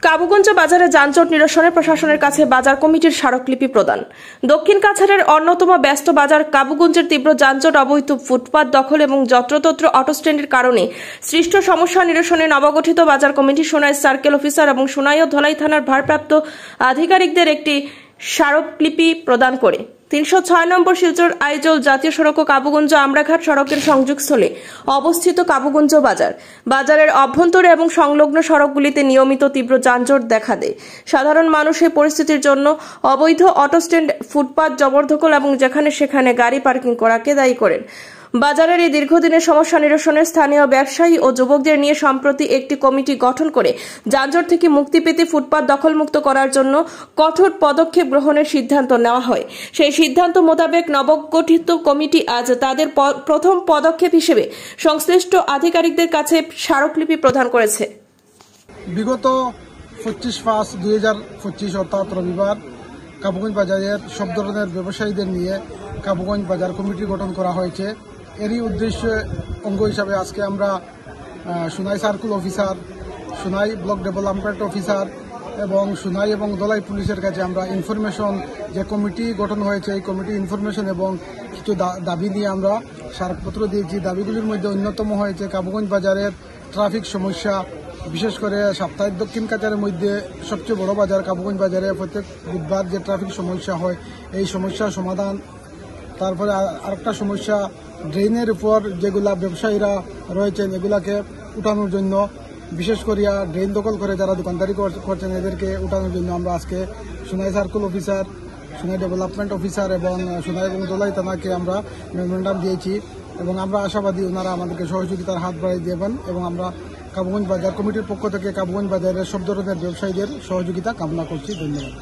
কাবুগঞ্জ বাজারে যানজট নিরসনে প্রশাসনের কাছে বাজার কমিটির স্মারকলিপি প্রদান। দক্ষিণ কাছাড়ের অন্যতম ব্যস্ত বাজার কাবুগঞ্জের তীব্র যানজট, অবৈধ ফুটপাত দখল এবং যত্রতত্র অটোস্ট্যান্ডের কারণে সৃষ্ট সমস্যা নিরসনে নবগঠিত বাজার কমিটি সোনাই সার্কেল অফিসার এবং সোনাই ও ধলাই থানার ভারপ্রাপ্ত আধিকারিকদের একটি স্মারকলিপি প্রদান করে ৩০৬ নম্বর শিলচর আইজল জাতীয় সড়ক ও কাবুগঞ্জ আমরাঘাট সড়কের সংযোগস্থলে অবস্থিত কাবুগঞ্জ বাজারের অভ্যন্তরে এবং সংলগ্ন সড়কগুলিতে নিয়মিত তীব্র যানজট দেখা দেয়। সাধারণ মানুষ এই পরিস্থিতির জন্য অবৈধ অটোস্ট্যান্ড, ফুটপাত জবরদখল এবং যেখানে সেখানে গাড়ি পার্কিং করাকে দায়ী করেন। বাজারের এই দীর্ঘদিনের সমস্যা নিরসনে স্থানীয় ব্যবসায়ী ও যুবকদের নিয়ে সম্প্রতি একটি কমিটি গঠন করে যানজট থেকে মুক্তি পেতে ফুটপাত দখলমুক্ত করার জন্য কঠোর পদক্ষেপ গ্রহণের সিদ্ধান্ত নেওয়া হয়। সেই সিদ্ধান্ত মোতাবেক নবগঠিত কমিটি আজ তাদের প্রথম পদক্ষেপ হিসেবে সংশ্লিষ্ট আধিকারিকদের কাছে স্মারকলিপি প্রদান করেছে। বিগত 25/5/2025 অর্থাৎ রবিবার কাবুগঞ্জ বাজারের সব ধরনের ব্যবসায়ীদের নিয়ে কাবুগঞ্জ বাজার কমিটি গঠন করা হয়েছে। এরই উদ্দেশ্যে অঙ্গ হিসাবে আজকে আমরা Sonai circle officer, Sonai block development officer এবং সোনাই এবং ধলাই পুলিশের কাছে আমরা ইনফরমেশন, যে কমিটি গঠন হয়েছে এই কমিটি ইনফরমেশন এবং কিছু দাবি নিয়ে আমরা স্মারকপত্র দিয়েছি। দাবিগুলির মধ্যে অন্যতম হয়েছে কাবুগঞ্জ বাজারের ট্রাফিক সমস্যা, বিশেষ করে সাপ্তাহিক দক্ষিণ কাছাড়ের মধ্যে সবচেয়ে বড় বাজার কাবুগঞ্জ বাজারে প্রত্যেক বুধবার যে ট্রাফিক সমস্যা হয় এই সমস্যার সমাধান। তারপরে আরেকটা সমস্যা, ড্রেনের উপর যেগুলা ব্যবসায়ীরা রয়েছেন এগুলাকে উঠানোর জন্য, বিশেষ করিয়া ড্রেন দখল করে যারা দোকানদারি করছেন এদেরকে উঠানোর জন্য আমরা আজকে Sonai circle officer, Sonai development officer এবং সোনাই এবং ধলাই থানাকে আমরা মেমোরেন্ডাম দিয়েছি এবং আমরা আশাবাদী ওনারা আমাদেরকে সহযোগিতার হাত বাড়িয়ে দেবেন এবং আমরা কাবুগঞ্জ বাজার কমিটির পক্ষ থেকে কাবুগঞ্জ বাজারের সব ধরনের ব্যবসায়ীদের সহযোগিতা কামনা করছি। ধন্যবাদ।